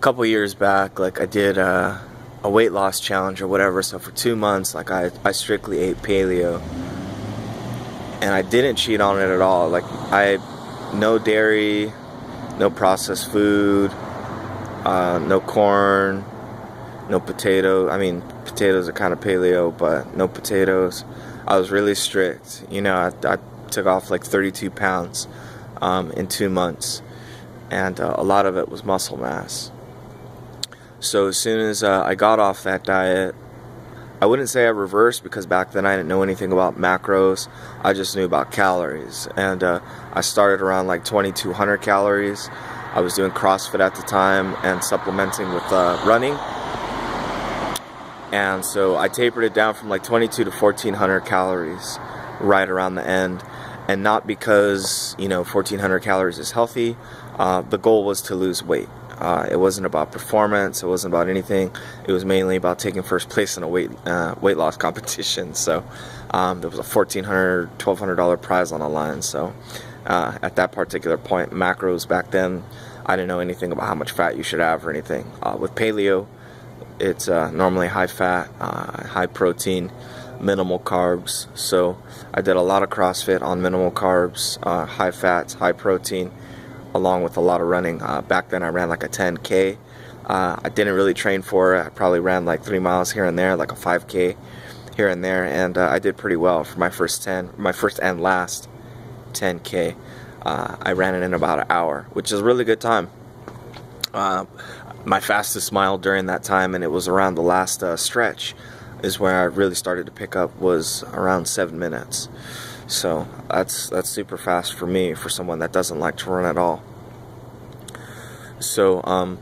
couple years back, like I did a weight loss challenge or whatever. So for 2 months, like I strictly ate paleo, and I didn't cheat on it at all. Like no dairy, no processed food, no corn, no potato. I mean, potatoes are kind of paleo, but no potatoes. I was really strict. I took off like 32 pounds in 2 months, and a lot of it was muscle mass. So as soon as I got off that diet, I wouldn't say I reversed, because back then I didn't know anything about macros. I just knew about calories, and I started around like 2,200 calories. I was doing CrossFit at the time and supplementing with running, and so I tapered it down from like 22 to 1,400 calories right around the end. And not because 1,400 calories is healthy. The goal was to lose weight. It wasn't about performance. It wasn't about anything. It was mainly about taking first place in a weight loss competition. So there was a $1,400, $1,200 prize on the line. So at that particular point, macros back then, I didn't know anything about how much fat you should have or anything. With paleo, it's normally high fat, high protein, minimal carbs. So I did a lot of CrossFit on minimal carbs, high fats, high protein, along with a lot of running. Back then I ran like a 10K. I didn't really train for it. I probably ran like 3 miles here and there, like a 5K here and there, and I did pretty well for my first and last 10K. I ran it in about an hour, which is a really good time. My fastest mile during that time, and it was around the last stretch, is where I really started to pick up, was around 7 minutes. So that's super fast for me, for someone that doesn't like to run at all. So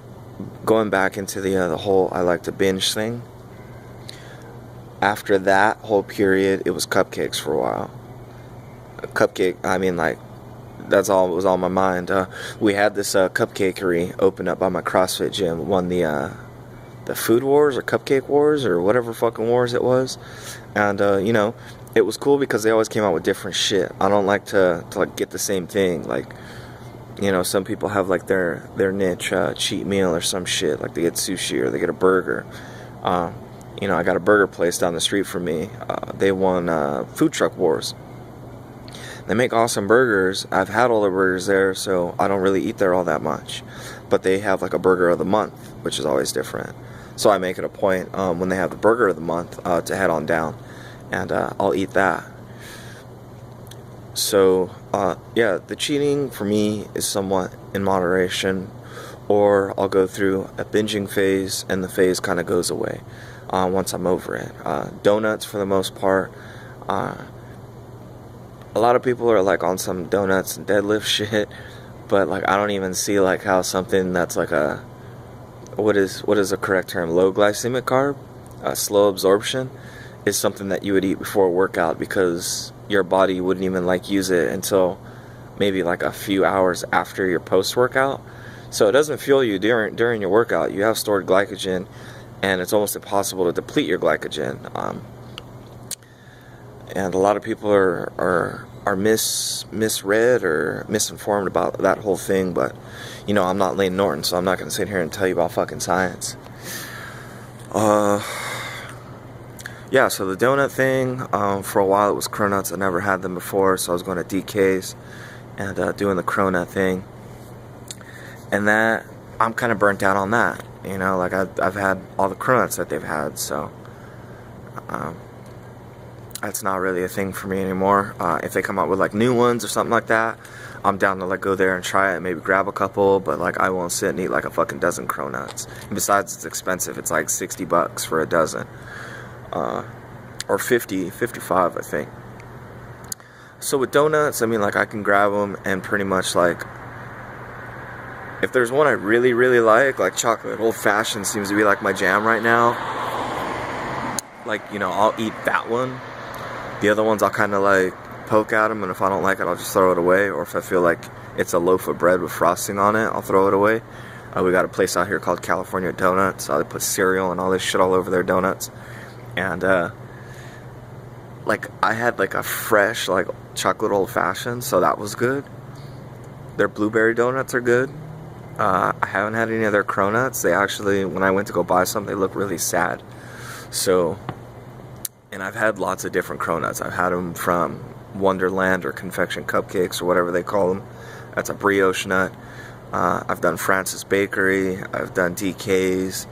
going back into the whole I like to binge thing, after that whole period, it was cupcakes for a while. That's all, it was on my mind. We had this cupcakery open up by my CrossFit gym, won the Food Wars or Cupcake Wars or whatever fucking wars it was. And it was cool because they always came out with different shit. I don't like to like get the same thing. Like, some people have like their niche cheat meal or some shit. Like they get sushi or they get a burger. I got a burger place down the street from me. They won Food Truck Wars. They make awesome burgers. I've had all the burgers there, so I don't really eat there all that much. But they have like a burger of the month, which is always different. So I make it a point when they have the burger of the month to head on down, and I'll eat that. So the cheating for me is somewhat in moderation, or I'll go through a binging phase and the phase kind of goes away once I'm over it. Donuts for the most part. A lot of people are like on some donuts and deadlift shit, but like I don't even see like how something that's like a what is the correct term, low glycemic carb, slow absorption, is something that you would eat before a workout, because your body wouldn't even like use it until maybe like a few hours after your post-workout. So it doesn't fuel you during your workout. You have stored glycogen, and it's almost impossible to deplete your glycogen. And a lot of people are misread or misinformed about that whole thing. But I'm not Lane Norton, so I'm not going to sit here and tell you about fucking science. So the donut thing, for a while it was cronuts. I never had them before, so I was going to DK's and doing the cronut thing. And that, I'm kind of burnt out on that. Like I've had all the cronuts that they've had, so that's not really a thing for me anymore. If they come out with like new ones or something like that, I'm down to like go there and try it, maybe grab a couple, but like I won't sit and eat like a fucking dozen cronuts. And besides, it's expensive. It's like $60 for a dozen. Or 50, 55, I think. So with donuts, I mean, like I can grab them and pretty much like, if there's one I really, really like chocolate old fashioned seems to be like my jam right now. Like, I'll eat that one. The other ones I'll kind of like poke at them, and if I don't like it, I'll just throw it away. Or if I feel like it's a loaf of bread with frosting on it, I'll throw it away. We got a place out here called California Donuts. They put cereal and all this shit all over their donuts. And like I had like a fresh like chocolate old fashioned, so that was good. Their blueberry donuts are good. I haven't had any of their cronuts. They actually, when I went to go buy some, they look really sad. So, and I've had lots of different cronuts. I've had them from Wonderland or Confection Cupcakes or whatever they call them. That's a brioche nut. I've done Francis Bakery. I've done DK's.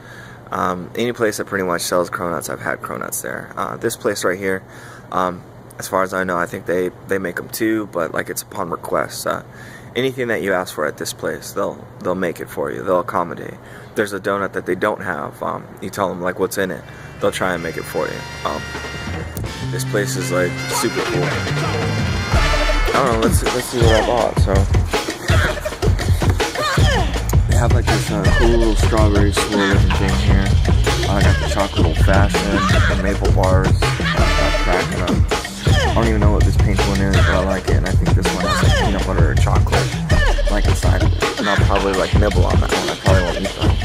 Any place that pretty much sells cronuts, I've had cronuts there. This place right here, as far as I know, I think they make them too, but like it's upon request. Anything that you ask for at this place, they'll make it for you. They'll accommodate. There's a donut that they don't have. You tell them like what's in it, they'll try and make it for you. This place is like super cool. I don't know. Let's see what I bought. So they have like this cool little strawberry swirl looking thing here. I got the chocolate old fashioned, the maple bars. Cracking up. I don't even know what this pink one is, but I like it, and I think this one has like peanut butter or chocolate like inside of it. And I'll probably like nibble on that one. I probably won't eat that.